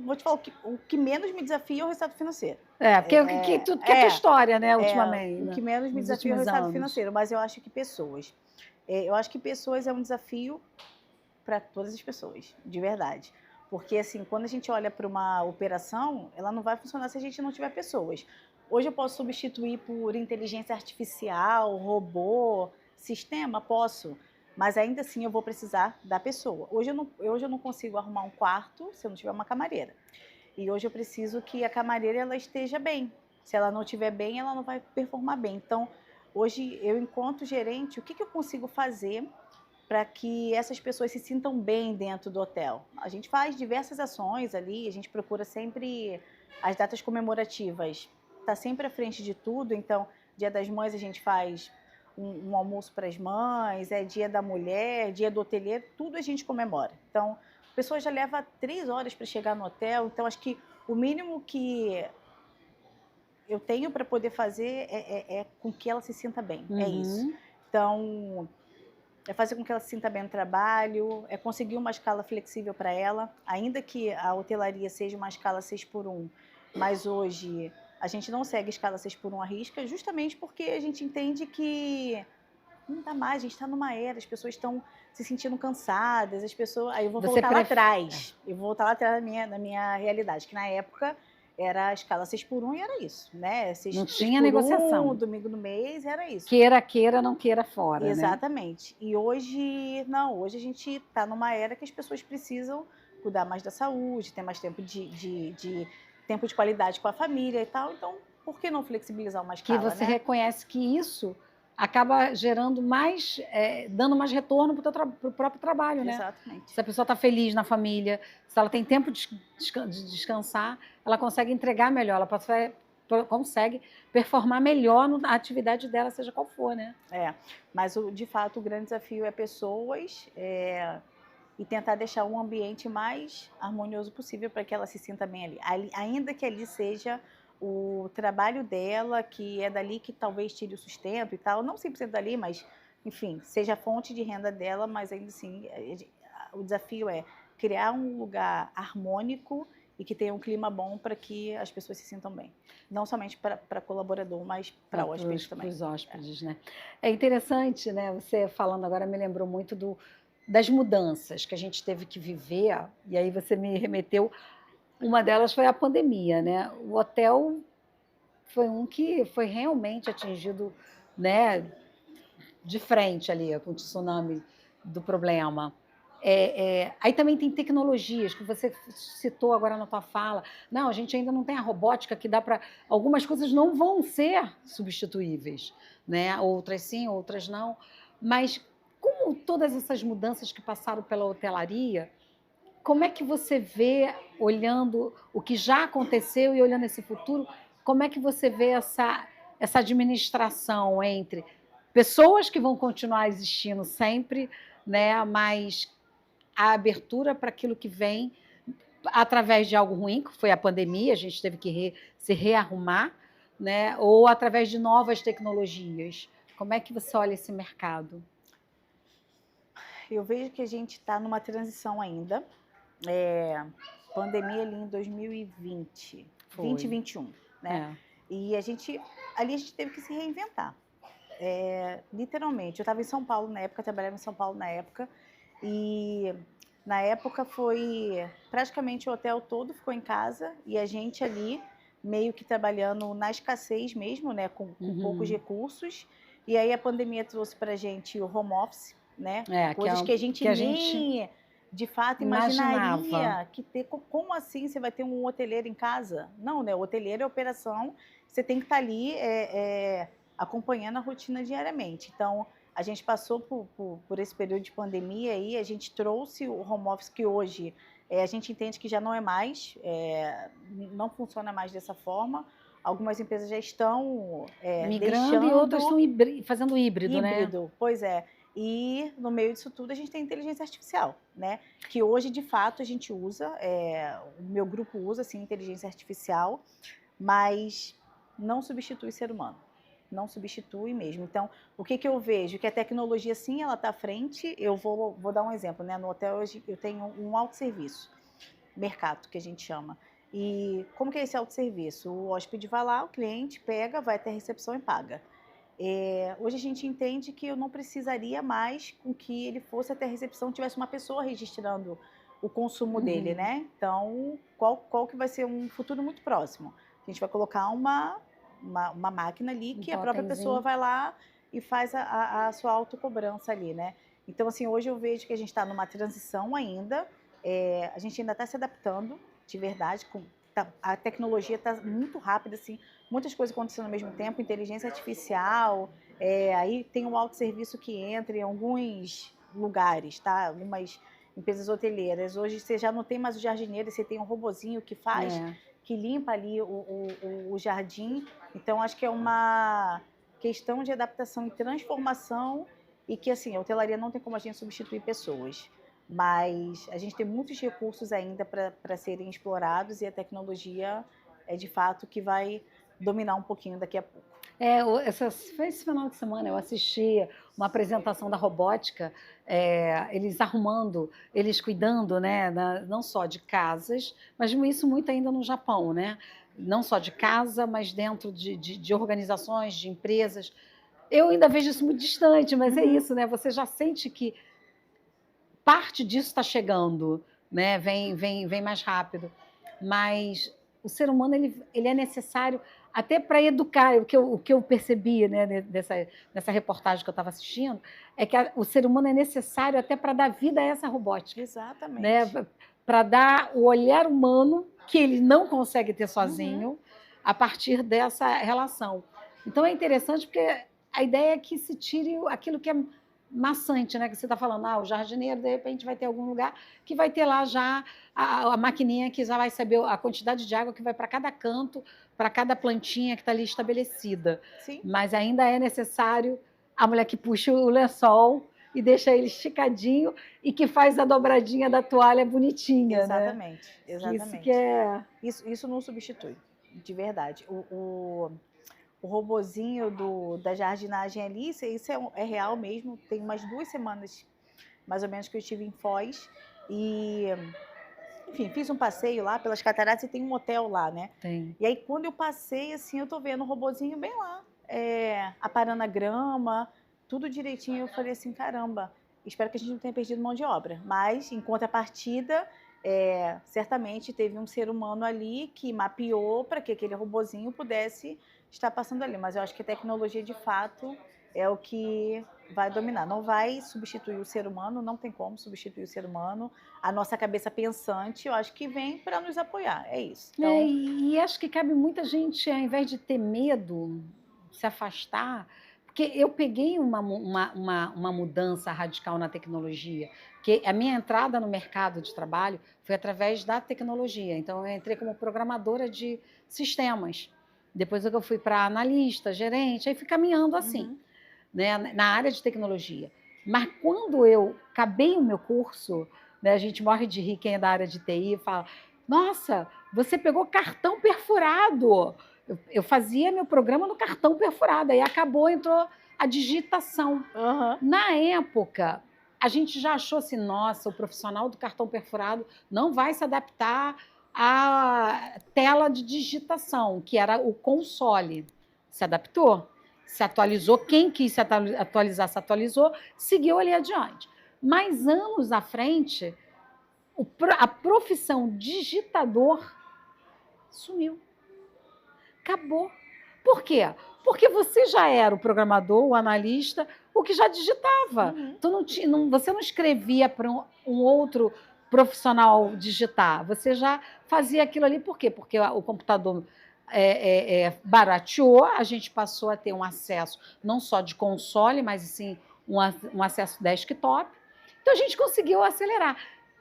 vou te falar, o que menos me desafia é o resultado financeiro. Porque tudo que é tua história, né, ultimamente, O que menos me nos desafia é o últimos resultado anos. financeiro, mas eu acho que pessoas. Eu acho que pessoas é um desafio para todas as pessoas, de verdade. Porque, assim, quando a gente olha para uma operação, ela não vai funcionar se a gente não tiver pessoas. Hoje eu posso substituir por inteligência artificial, robô, sistema? Posso. Mas ainda assim eu vou precisar da pessoa. Hoje eu não consigo arrumar um quarto se eu não tiver uma camareira. E hoje eu preciso que a camareira ela esteja bem. Se ela não estiver bem, ela não vai performar bem. Então, hoje eu, enquanto gerente, o que eu consigo fazer para que essas pessoas se sintam bem dentro do hotel? A gente faz diversas ações ali, a gente procura sempre as datas comemorativas, está sempre à frente de tudo. Então, Dia das Mães a gente faz um almoço para as mães, é Dia da Mulher, Dia do Hoteleiro, tudo a gente comemora. Então, a pessoa já leva 3 horas para chegar no hotel, então acho que o mínimo que eu tenho para poder fazer é com que ela se sinta bem, é isso. Então, é fazer com que ela se sinta bem no trabalho, é conseguir uma escala flexível para ela, ainda que a hotelaria seja uma escala 6x1, mas hoje a gente não segue escala 6x1 à risca, justamente porque a gente entende que não dá mais, a gente está numa era, as pessoas estão se sentindo cansadas, as pessoas... Aí eu vou voltar lá atrás, eu vou voltar lá atrás na minha realidade, que na época era a escala 6x1 e era isso, né? Não tinha negociação. Domingo no mês, era isso. Queira, não queira fora, Exatamente. Né? E hoje, não, hoje a gente está numa era que as pessoas precisam cuidar mais da saúde, ter mais tempo tempo de qualidade com a família e tal. Então, por que não flexibilizar uma escala, que você né? reconhece que isso acaba gerando mais, dando mais retorno para o próprio trabalho, né? Exatamente. Se a pessoa está feliz na família, se ela tem tempo de descansar, ela consegue entregar melhor, ela consegue performar melhor na atividade dela, seja qual for, né? Mas de fato o grande desafio é pessoas e tentar deixar um ambiente mais harmonioso possível para que ela se sinta bem ali. Ainda que ali seja o trabalho dela, que é dali que talvez tire o sustento e tal, não 100% dali, mas, enfim, seja a fonte de renda dela, mas ainda assim, o desafio é criar um lugar harmônico e que tenha um clima bom para que as pessoas se sintam bem. Não somente para colaborador, mas para hóspedes também. Para os hóspedes, né? É interessante, né? Você falando agora me lembrou muito das mudanças que a gente teve que viver, e aí você me remeteu. Uma delas foi a pandemia, né? O hotel foi um que foi realmente atingido, né, de frente ali com o tsunami do problema. Aí também tem tecnologias que você citou agora na tua fala. Não, a gente ainda não tem a robótica que dá para... Algumas coisas não vão ser substituíveis, né? Outras sim, outras não. Mas como todas essas mudanças que passaram pela hotelaria, como é que você vê, olhando o que já aconteceu e olhando esse futuro, como é que você vê essa administração entre pessoas que vão continuar existindo sempre, né, mas a abertura para aquilo que vem através de algo ruim, que foi a pandemia, a gente teve que se rearrumar, né, ou através de novas tecnologias? Como é que você olha esse mercado? Eu vejo que a gente está numa transição ainda. Pandemia ali em 2020, 2021, né? E ali a gente teve que se reinventar. Literalmente, eu estava em São Paulo na época, trabalhava em São Paulo na época, E na época foi praticamente o hotel todo ficou em casa e a gente ali meio que trabalhando na escassez mesmo, né, com poucos recursos. E aí a pandemia trouxe para a gente o home office, né, coisas que a gente nem de fato imaginaria que ter. Como assim você vai ter um hoteleiro em casa? Não, né? O hoteleiro é operação, você tem que estar ali acompanhando a rotina diariamente. Então, a gente passou por esse período de pandemia aí, a gente trouxe o home office que hoje a gente entende que já não é mais, não funciona mais dessa forma. Algumas empresas já estão migrando e outras estão fazendo híbrido, né? Pois é. E no meio disso tudo a gente tem inteligência artificial, né? Que hoje, de fato, a gente usa, o meu grupo usa, assim, inteligência artificial, mas não substitui o ser humano. Não substitui mesmo. Então, o que eu vejo? Que a tecnologia, sim, ela está à frente. Eu vou dar um exemplo, né? No hotel hoje eu tenho um autosserviço, mercado, que a gente chama. E como que é esse autosserviço? O hóspede vai lá, o cliente pega, vai até a recepção e paga. Hoje a gente entende que eu não precisaria mais com que ele fosse até a recepção, tivesse uma pessoa registrando o consumo dele, né? Então, qual que vai ser um futuro muito próximo? A gente vai colocar uma máquina ali que a própria pessoa vai lá e faz a sua autocobrança ali, né? Então, assim, hoje eu vejo que a gente está numa transição ainda, a gente ainda está se adaptando, de verdade, a tecnologia está muito rápida, assim, muitas coisas acontecendo ao mesmo tempo, inteligência artificial, aí tem um autosserviço que entra em alguns lugares, tá? Algumas empresas hoteleiras. Hoje você já não tem mais o jardineiro, você tem um robozinho que faz, que limpa ali o jardim. Então, acho que é uma questão de adaptação e transformação e que, assim, a hotelaria não tem como a gente substituir pessoas. Mas a gente tem muitos recursos ainda para serem explorados e a tecnologia é de fato que vai dominar um pouquinho daqui a pouco. Esse final de semana eu assisti uma apresentação da robótica, eles arrumando, eles cuidando, né, não só de casas, mas isso muito ainda no Japão, né? Não só de casa, mas dentro de organizações, de empresas. Eu ainda vejo isso muito distante, mas é isso, né? Você já sente que parte disso está chegando, né? Vem mais rápido. Mas o ser humano ele é necessário até para educar. O que eu percebi, né, dessa reportagem que eu estava assistindo é que o ser humano é necessário até para dar vida a essa robótica. Exatamente. Né? Para dar o olhar humano que ele não consegue ter sozinho a partir dessa relação. Então é interessante porque a ideia é que se tire aquilo que é maçante, né? Que você está falando, o jardineiro, de repente, vai ter algum lugar que vai ter lá já a maquininha que já vai saber a quantidade de água que vai para cada canto, para cada plantinha que está ali estabelecida. Sim. Mas ainda é necessário a mulher que puxa o lençol e deixa ele esticadinho e que faz a dobradinha da toalha bonitinha, exatamente, né? Exatamente. Isso não substitui, de verdade. O robozinho da jardinagem ali, isso é real mesmo. Tem umas 2 semanas, mais ou menos, que eu estive em Foz e, enfim, fiz um passeio lá pelas cataratas e tem um hotel lá, né? Tem. E aí, quando eu passei, assim, eu tô vendo o robozinho bem lá, aparando a grama, tudo direitinho. Eu falei assim, caramba, espero que a gente não tenha perdido mão de obra. Mas, em contrapartida, certamente teve um ser humano ali que mapeou para que aquele robozinho pudesse estar passando ali. Mas eu acho que a tecnologia, de fato, é o que vai dominar. Não vai substituir o ser humano, não tem como substituir o ser humano. A nossa cabeça pensante, eu acho que vem para nos apoiar, é isso. Então... e acho que cabe muita gente, ao invés de ter medo, se afastar, porque eu peguei uma mudança radical na tecnologia, que a minha entrada no mercado de trabalho foi através da tecnologia. Então, eu entrei como programadora de sistemas. Depois eu fui para analista, gerente, aí fui caminhando assim, né, na área de tecnologia. Mas quando eu acabei o meu curso, né, a gente morre de rir, quem é da área de TI, e fala, nossa, você pegou cartão perfurado. Eu fazia meu programa no cartão perfurado, aí entrou a digitação. Na época, a gente já achou assim, nossa, o profissional do cartão perfurado não vai se adaptar à tela de digitação, que era o console. Se adaptou, se atualizou, quem quis se atualizar, se atualizou, seguiu ali adiante. Mas anos à frente, a profissão digitador sumiu. Acabou. Por quê? Porque você já era o programador, o analista, o que já digitava. Uhum. Você não escrevia para um outro profissional digitar. Você já fazia aquilo ali. Por quê? Porque o computador barateou, a gente passou a ter um acesso não só de console, mas sim um acesso desktop. Então a gente conseguiu acelerar.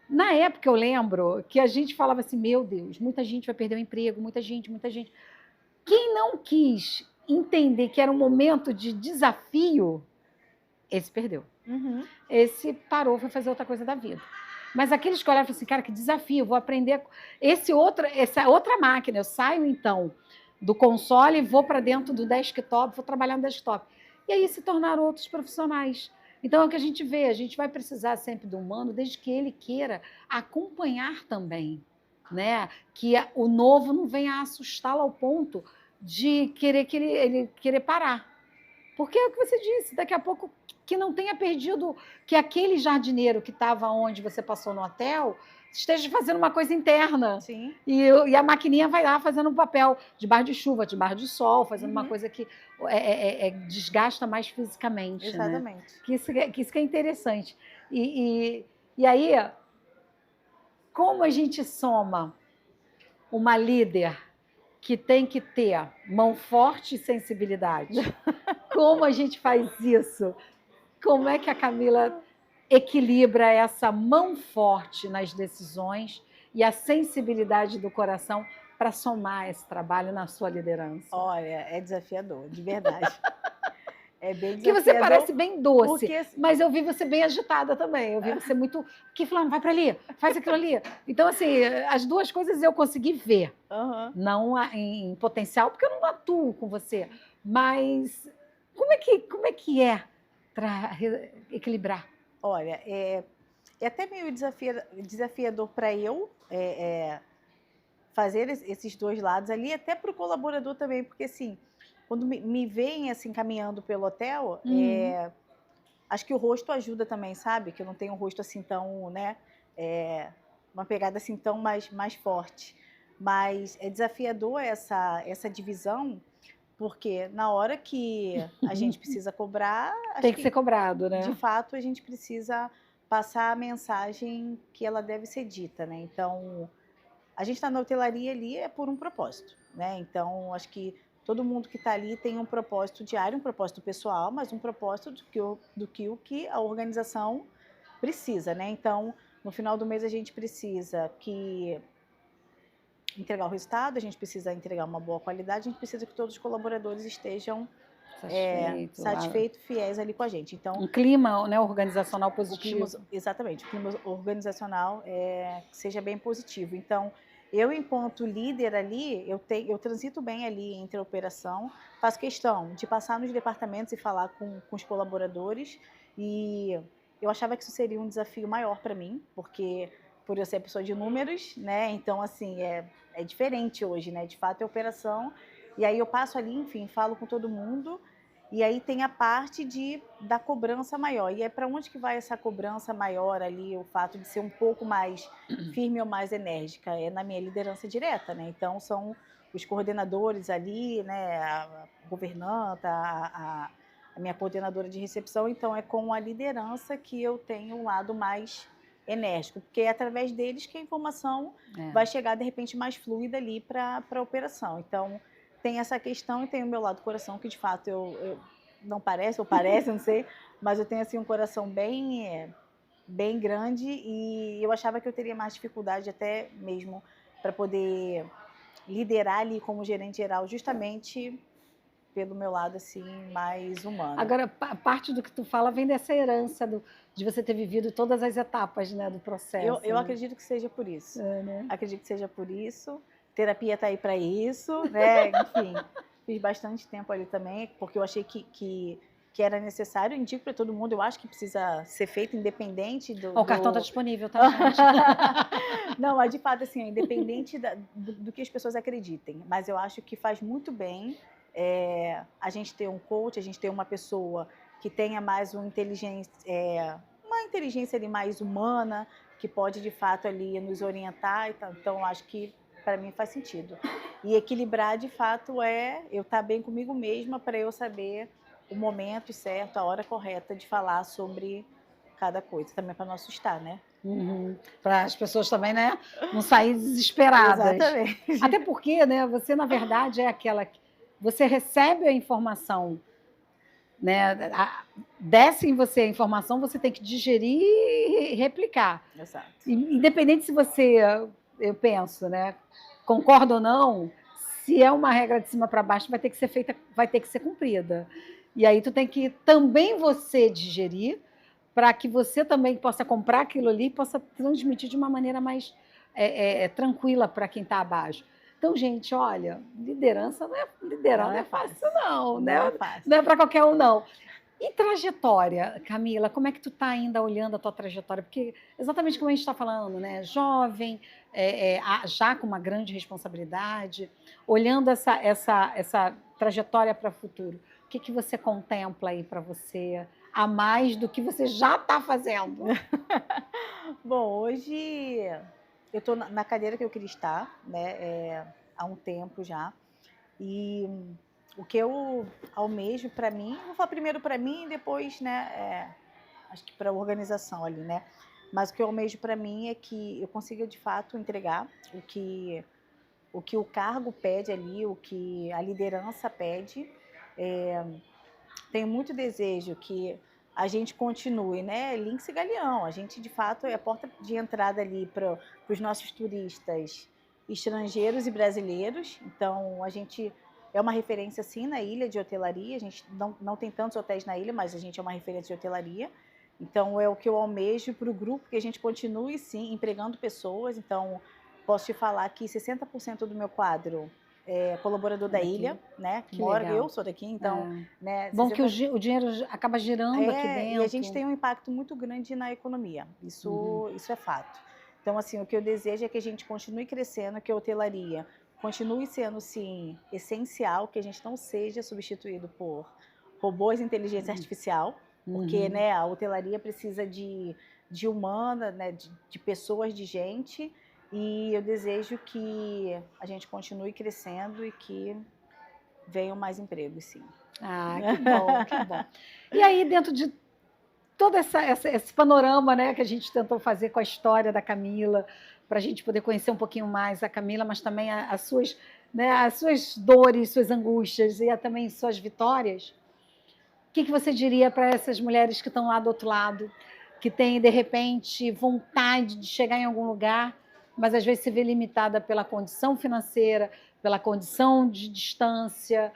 Na época, eu lembro que a gente falava assim, meu Deus, muita gente vai perder o emprego, muita gente. Quem não quis entender que era um momento de desafio, esse perdeu. Uhum. Esse parou, foi fazer outra coisa da vida. Mas aqueles que olharam e falaram assim, cara, que desafio, vou aprender essa outra máquina. Eu saio, então, do console e vou para dentro do desktop, vou trabalhar no desktop. E aí se tornaram outros profissionais. Então é o que a gente vê, a gente vai precisar sempre do humano, desde que ele queira acompanhar também, né? Que o novo não venha assustá-lo ao ponto de querer que ele querer parar. Porque é o que você disse, daqui a pouco que não tenha perdido, que aquele jardineiro que estava onde você passou no hotel esteja fazendo uma coisa interna. Sim. E a maquininha vai lá fazendo um papel debaixo de chuva, debaixo de sol, fazendo uma coisa que desgasta mais fisicamente. Exatamente. Né? Que isso que é interessante. E aí, como a gente soma uma líder que tem que ter mão forte e sensibilidade? Como a gente faz isso? Como é que a Camila equilibra essa mão forte nas decisões e a sensibilidade do coração para somar esse trabalho na sua liderança? Olha, é desafiador, de verdade. É bem Porque desafiador. você parece bem doce, porque... mas eu vi você bem agitada também. Eu vi você muito... Que falando, vai para ali, faz aquilo ali. Então, assim, as duas coisas eu consegui ver. Uhum. Não em potencial, porque eu não atuo com você. Mas como é que é para equilibrar? Olha, é até meio desafiador para eu fazer esses dois lados ali, até para o colaborador também, porque assim, quando me veem assim caminhando pelo hotel, acho que o rosto ajuda também, sabe? Que eu não tenho um rosto assim tão, né? Uma pegada assim tão mais forte. Mas é desafiador essa divisão, porque na hora que a gente precisa cobrar, tem que ser cobrado, né? De fato, a gente precisa passar a mensagem que ela deve ser dita, né? Então, a gente está na hotelaria ali por um propósito, né? Então, acho que todo mundo que está ali tem um propósito diário, um propósito pessoal, mas um propósito do que a organização precisa, né? Então, no final do mês a gente precisa entregar o resultado, a gente precisa entregar uma boa qualidade, a gente precisa que todos os colaboradores estejam satisfeitos, fiéis ali com a gente. Então, um clima, né, organizacional positivo. Exatamente, o clima organizacional que seja bem positivo. Então, eu, enquanto líder ali, eu transito bem ali entre a operação, faço questão de passar nos departamentos e falar com os colaboradores, e eu achava que isso seria um desafio maior para mim, porque por eu ser pessoa de números, né? Então, assim, é diferente hoje, né? De fato, é operação, e aí eu passo ali, enfim, falo com todo mundo. E aí tem a parte da cobrança maior. E é para onde que vai essa cobrança maior ali, o fato de ser um pouco mais firme ou mais enérgica? É na minha liderança direta, né? Então, são os coordenadores ali, né? A governanta, a minha coordenadora de recepção. Então, é com a liderança que eu tenho um lado mais enérgico, porque é através deles que a informação vai chegar, de repente, mais fluida ali para a operação. Então, tem essa questão e tem o meu lado coração, que de fato eu não parece, ou parece, não sei, mas eu tenho assim um coração bem grande, e eu achava que eu teria mais dificuldade até mesmo para poder liderar ali como gerente geral, justamente pelo meu lado assim mais humano. Agora, parte do que tu fala vem dessa herança de você ter vivido todas as etapas, né, do processo. Eu acredito que seja por isso. Né? Acredito que seja por isso. Terapia está aí para isso, né? Enfim, fiz bastante tempo ali também, porque eu achei que era necessário. Eu indico para todo mundo, eu acho que precisa ser feito independente do... O cartão está disponível, tá, gente? Não, mas de fato, assim, é independente do que as pessoas acreditem. Mas eu acho que faz muito bem a gente ter um coach, a gente ter uma pessoa que tenha mais uma inteligência... uma inteligência ali mais humana, que pode de fato ali nos orientar, então acho que para mim faz sentido. E equilibrar de fato é eu estar bem comigo mesma para eu saber o momento certo, a hora correta de falar sobre cada coisa, também para não assustar, né? Para as pessoas também, né, não saírem desesperadas. Exatamente. Até porque, né, você na verdade é aquela que você recebe a informação, né, desce em você a informação, você tem que digerir e replicar. Exato. Independente se você, eu penso, né, concorda ou não, se é uma regra de cima para baixo, vai ter que ser feita, vai ter que ser cumprida. E aí tu tem que também você digerir para que você também possa comprar aquilo ali e possa transmitir de uma maneira mais tranquila para quem está abaixo. Então, gente, olha, liderança não é fácil, não, né? Não é fácil. Não é para qualquer um, não. E trajetória, Camila, como é que tu está ainda olhando a tua trajetória? Porque exatamente como a gente está falando, né? Jovem, já com uma grande responsabilidade, olhando essa trajetória para o futuro. O que você contempla aí para você, a mais do que você já está fazendo? Bom, hoje eu estou na cadeira que eu queria estar, né? Há um tempo já. E o que eu almejo para mim, vou falar primeiro para mim e depois, né, acho que para a organização ali, né? Mas o que eu almejo para mim é que eu consiga de fato entregar o que o cargo pede ali, o que a liderança pede. Tenho muito desejo que a gente continue, né? Lince e Galeão. A gente, de fato, é a porta de entrada ali para os nossos turistas estrangeiros e brasileiros. Então, a gente é uma referência, sim, na ilha de hotelaria. A gente não tem tantos hotéis na ilha, mas a gente é uma referência de hotelaria. Então, é o que eu almejo para o grupo, que a gente continue, sim, empregando pessoas. Então, posso te falar que 60% do meu quadro é colaborador da ilha, né? Que mora, legal. eu sou daqui, então, né? Bom que o dinheiro acaba girando aqui dentro. E a gente tem um impacto muito grande na economia. Isso é fato. Então, assim, o que eu desejo é que a gente continue crescendo, que a hotelaria continue sendo, sim, essencial, que a gente não seja substituído por robôs de inteligência artificial, porque, né, a hotelaria precisa de humana, né, de pessoas, de gente. E eu desejo que a gente continue crescendo e que venham mais empregos, sim. Ah, que bom, que bom. E aí, dentro de todo esse panorama, né, que a gente tentou fazer com a história da Camila, para a gente poder conhecer um pouquinho mais a Camila, mas também as suas dores, suas angústias e também suas vitórias, o que você diria para essas mulheres que estão lá do outro lado, que têm, de repente, vontade de chegar em algum lugar, mas às vezes se vê limitada pela condição financeira, pela condição de distância?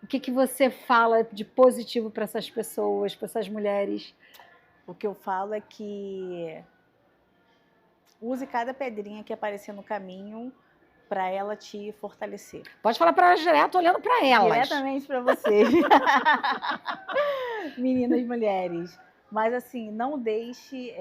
O que você fala de positivo para essas pessoas, para essas mulheres? O que eu falo é que use cada pedrinha que aparecer no caminho para ela te fortalecer. Pode falar para elas direto, olhando para elas. Diretamente para vocês. Meninas, mulheres. Mas assim, não deixe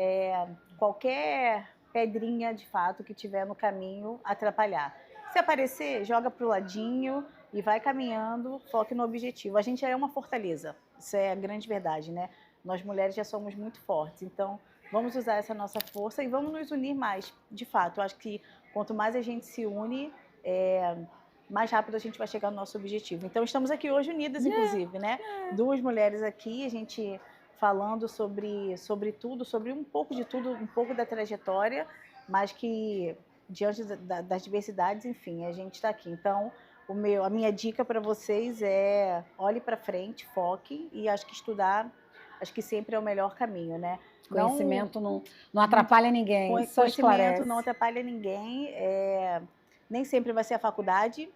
qualquer pedrinha de fato que tiver no caminho atrapalhar. Se aparecer, joga pro ladinho e vai caminhando, foque no objetivo. A gente já é uma fortaleza, isso é a grande verdade, né? Nós mulheres já somos muito fortes, então vamos usar essa nossa força e vamos nos unir mais, de fato. Eu acho que quanto mais a gente se une, mais rápido a gente vai chegar no nosso objetivo. Então estamos aqui hoje unidas, inclusive, né? Duas mulheres aqui, a gente falando sobre tudo, sobre um pouco de tudo, um pouco da trajetória, mas que diante das diversidades, enfim, a gente está aqui. Então, a minha dica para vocês é olhe para frente, foque, e acho que estudar, acho que sempre é o melhor caminho, né? Conhecimento não atrapalha ninguém, só esclarece. Conhecimento não atrapalha ninguém, nem sempre vai ser a faculdade.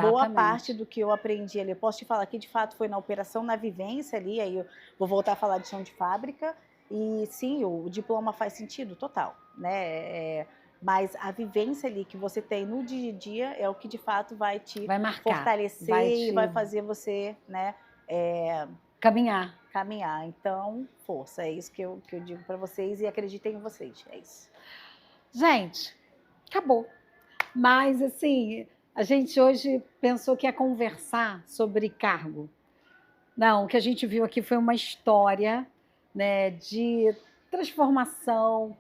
Boa parte do que eu aprendi ali, eu posso te falar que de fato foi na operação, na vivência ali, aí eu vou voltar a falar de chão de fábrica, e sim, o diploma faz sentido, total, né? Mas a vivência ali que você tem no dia a dia é o que de fato vai te fortalecer e vai fazer você, né, caminhar. Então, força, é isso que eu digo para vocês e acreditem em vocês, é isso. Gente, acabou. Mas, assim, a gente hoje pensou que ia conversar sobre cargo. Não, o que a gente viu aqui foi uma história, né, de transformação,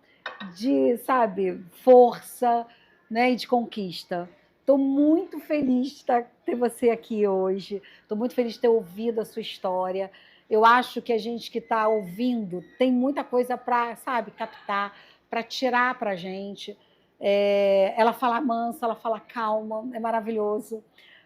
de, sabe, força, né, e de conquista. Estou muito feliz de ter você aqui hoje. Estou muito feliz de ter ouvido a sua história. Eu acho que a gente que está ouvindo tem muita coisa para, sabe, captar, para tirar para a gente. Ela fala mansa, ela fala calma, é maravilhoso.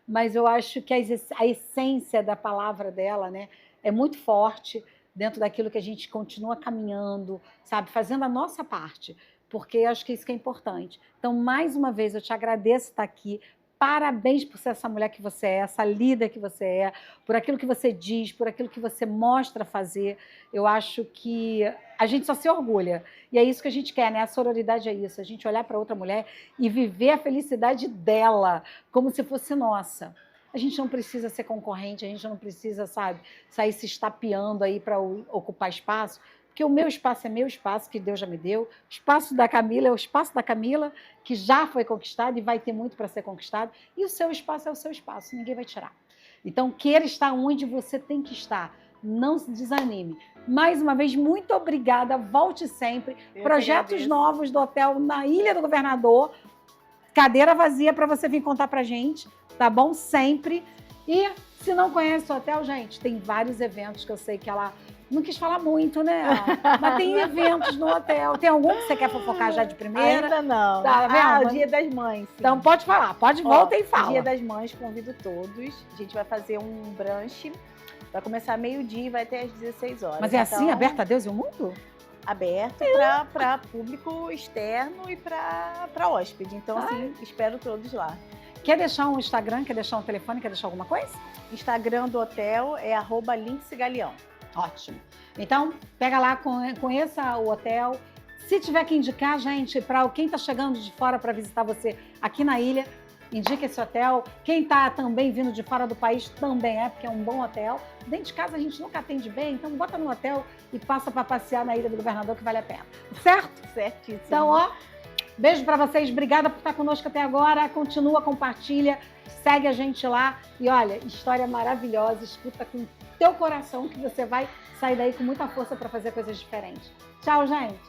Mas eu acho que a essência da palavra dela, né, é muito forte dentro daquilo que a gente continua caminhando, sabe, fazendo a nossa parte. Porque eu acho que isso que é importante. Então, mais uma vez, eu te agradeço estar aqui. Parabéns por ser essa mulher que você é, essa líder que você é, por aquilo que você diz, por aquilo que você mostra fazer. Eu acho que a gente só se orgulha. E é isso que a gente quer, né? A sororidade é isso, a gente olhar para outra mulher e viver a felicidade dela como se fosse nossa. A gente não precisa ser concorrente, a gente não precisa, sabe, sair se estapeando aí para ocupar espaço. Porque o meu espaço é meu espaço, que Deus já me deu. O espaço da Camila é o espaço da Camila, que já foi conquistado e vai ter muito para ser conquistado. E o seu espaço é o seu espaço, ninguém vai tirar. Então, queira estar onde você tem que estar. Não se desanime. Mais uma vez, muito obrigada. Volte sempre. Projetos novos do hotel na Ilha do Governador. Cadeira vazia para você vir contar para a gente, tá bom? Sempre. E se não conhece o hotel, gente, tem vários eventos que eu sei que ela... Não quis falar muito, né? Mas tem eventos no hotel. Tem algum que você quer fofocar já de primeira? Ainda não. Tá vendo? O Dia das Mães. Sim. Então pode falar, volta e fala. Dia das Mães, convido todos. A gente vai fazer um brunch. Vai começar meio-dia e vai até às 16 horas. Mas é então, assim, aberto a Deus e o mundo? Aberto para público externo e para hóspede. Então, assim, espero todos lá. Quer deixar um Instagram, quer deixar um telefone, quer deixar alguma coisa? Instagram do hotel é @linksgaleão. Ótimo. Então, pega lá, conheça o hotel. Se tiver que indicar, gente, para quem está chegando de fora para visitar você aqui na ilha, indica esse hotel. Quem está também vindo de fora do país também porque é um bom hotel. Dentro de casa a gente nunca atende bem, então bota no hotel e passa para passear na Ilha do Governador, que vale a pena. Certo? Certíssimo. Então, beijo para vocês. Obrigada por estar conosco até agora. Continua, compartilha, segue a gente lá. E olha, história maravilhosa. Escuta com teu coração que você vai sair daí com muita força para fazer coisas diferentes. Tchau, gente!